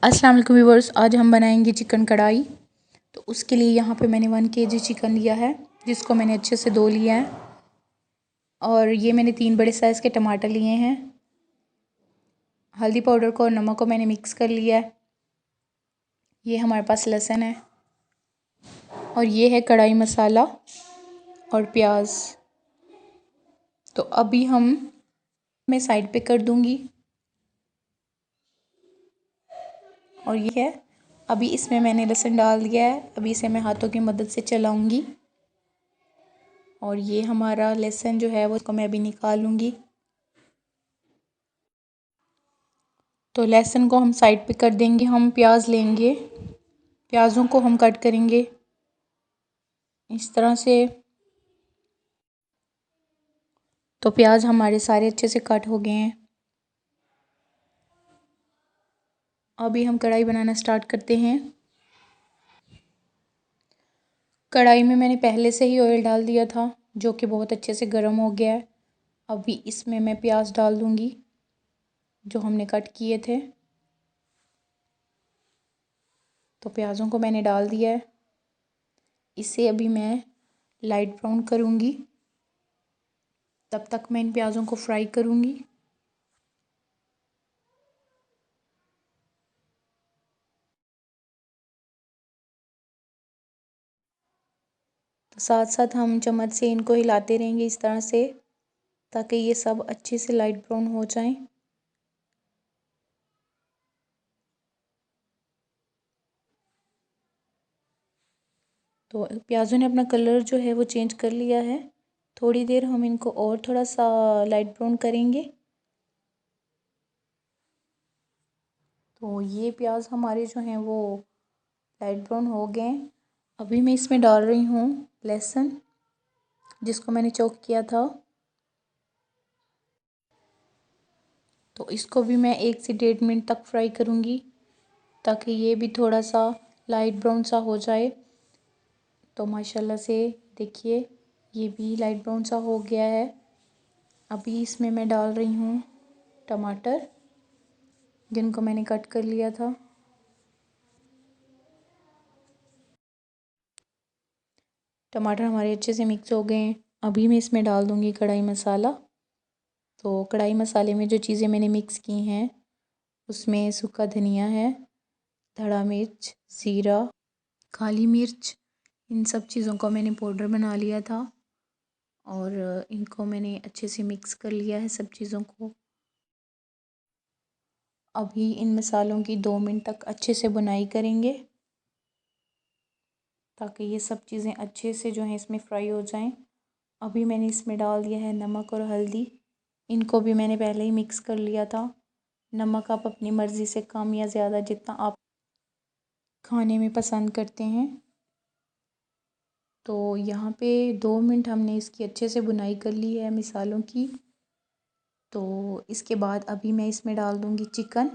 अस्सलाम वालेकुम व्यूअर्स, आज हम बनाएंगे चिकन कढ़ाई। तो उसके लिए यहाँ पे मैंने 1 kg चिकन लिया है, जिसको मैंने अच्छे से धो लिया है। और ये मैंने 3 बड़े साइज़ के टमाटर लिए हैं। हल्दी पाउडर को और नमक को मैंने मिक्स कर लिया है। ये हमारे पास लहसुन है और ये है कढ़ाई मसाला और प्याज। तो अभी मैं साइड पे कर दूँगी। और ये है, अभी इसमें मैंने लहसुन डाल दिया है। अभी इसे मैं हाथों की मदद से चलाऊंगी। और ये हमारा लहसुन जो है वो इसको मैं अभी निकालूंगी। तो लहसुन को हम साइड पे कर देंगे। हम प्याज लेंगे, प्याज़ों को हम कट करेंगे इस तरह से। तो प्याज हमारे सारे अच्छे से कट हो गए हैं। अभी हम कढ़ाई बनाना स्टार्ट करते हैं। कढ़ाई में मैंने पहले से ही ऑयल डाल दिया था, जो कि बहुत अच्छे से गर्म हो गया है। अभी इसमें मैं प्याज डाल दूंगी जो हमने कट किए थे। तो प्याज़ों को मैंने डाल दिया है। इसे अभी मैं लाइट ब्राउन करूंगी, तब तक मैं इन प्याज़ों को फ्राई करूंगी। तो साथ साथ हम चम्मच से इनको हिलाते रहेंगे इस तरह से, ताकि ये सब अच्छे से लाइट ब्राउन हो जाएं। तो प्याज़ों ने अपना कलर जो है वो चेंज कर लिया है। थोड़ी देर हम इनको और थोड़ा सा लाइट ब्राउन करेंगे। तो ये प्याज हमारे जो हैं वो लाइट ब्राउन हो गए। अभी मैं इसमें डाल रही हूँ लहसुन, जिसको मैंने चॉप किया था। तो इसको भी मैं 1 से 1.5 मिनट तक फ्राई करूँगी, ताकि ये भी थोड़ा सा लाइट ब्राउन सा हो जाए। तो माशाल्लाह से देखिए, ये भी लाइट ब्राउन सा हो गया है। अभी इसमें मैं डाल रही हूँ टमाटर, जिनको मैंने कट कर लिया था। टमाटर हमारे अच्छे से मिक्स हो गए हैं। अभी मैं इसमें डाल दूँगी कढ़ाई मसाला। तो कढ़ाई मसाले में जो चीज़ें मैंने मिक्स की हैं, उसमें सूखा धनिया है, धड़ा मिर्च, ज़ीरा, काली मिर्च, इन सब चीज़ों को मैंने पाउडर बना लिया था। और इनको मैंने अच्छे से मिक्स कर लिया है सब चीज़ों को। अभी इन मसालों की 2 मिनट तक अच्छे से बुनाई करेंगे, ताकि ये सब चीज़ें अच्छे से जो हैं इसमें फ्राई हो जाएं। अभी मैंने इसमें डाल दिया है नमक और हल्दी। इनको भी मैंने पहले ही मिक्स कर लिया था। नमक आप अपनी मर्ज़ी से कम या ज़्यादा, जितना आप खाने में पसंद करते हैं। तो यहाँ पे 2 मिनट हमने इसकी अच्छे से बुनाई कर ली है मसालों की। तो इसके बाद अभी मैं इसमें डाल दूँगी चिकन।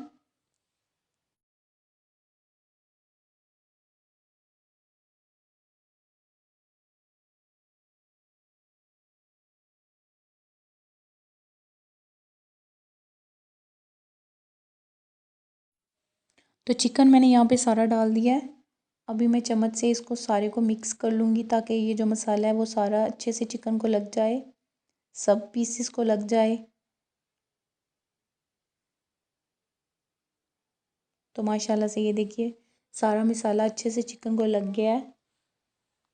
तो चिकन मैंने यहाँ पे सारा डाल दिया है। अभी मैं चम्मच से इसको सारे को मिक्स कर लूँगी, ताकि ये जो मसाला है वो सारा अच्छे से चिकन को लग जाए, सब पीसेस को लग जाए। तो माशाल्लाह से ये देखिए, सारा मसाला अच्छे से चिकन को लग गया है।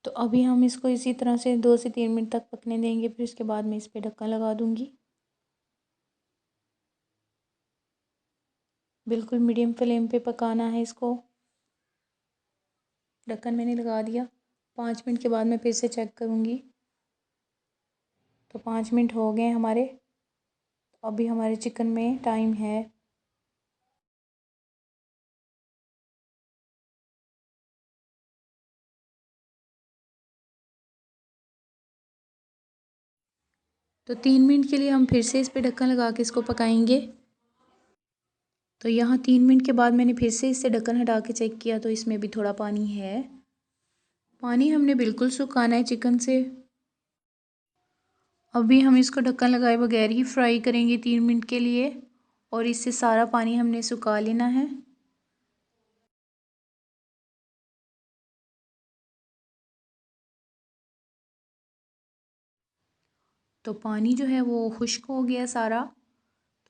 तो अभी हम इसको इसी तरह से 2 से 3 मिनट तक पकने देंगे। फिर उसके बाद मैं इस पर ढक्कन लगा दूँगी। बिल्कुल मीडियम फ्लेम पे पकाना है इसको। ढक्कन मैंने लगा दिया। 5 मिनट के बाद मैं फिर से चेक करूँगी। तो 5 मिनट हो गए हमारे। अभी हमारे चिकन में टाइम है। तो 3 मिनट के लिए हम फिर से इस पे ढक्कन लगा के इसको पकाएंगे। तो यहाँ 3 मिनट के बाद मैंने फिर से इससे ढक्कन हटा के चेक किया, तो इसमें भी थोड़ा पानी है। पानी हमने बिल्कुल सुखाना है चिकन से। अभी हम इसको ढक्कन लगाए बगैर ही फ्राई करेंगे 3 मिनट के लिए, और इससे सारा पानी हमने सुखा लेना है। तो पानी जो है वो खुश्क हो गया सारा।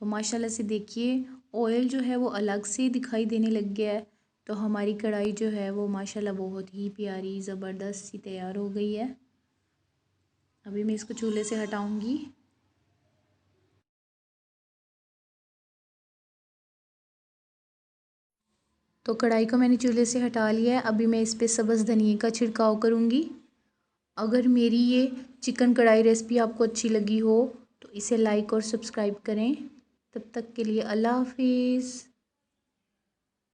तो माशाल्लाह से देखिए ऑयल जो है वो अलग से दिखाई देने लग गया है। तो हमारी कढ़ाई जो है वो माशाल्लाह बहुत ही प्यारी ज़बरदस्त सी तैयार हो गई है। अभी मैं इसको चूल्हे से हटाऊंगी। तो कढ़ाई को मैंने चूल्हे से हटा लिया है। अभी मैं इस पर सब्ज़ धनिए का छिड़काव करूंगी। अगर मेरी ये चिकन कढ़ाई रेसिपी आपको अच्छी लगी हो तो इसे लाइक और सब्सक्राइब करें। तब तक के लिए अल्लाह हाफिज़।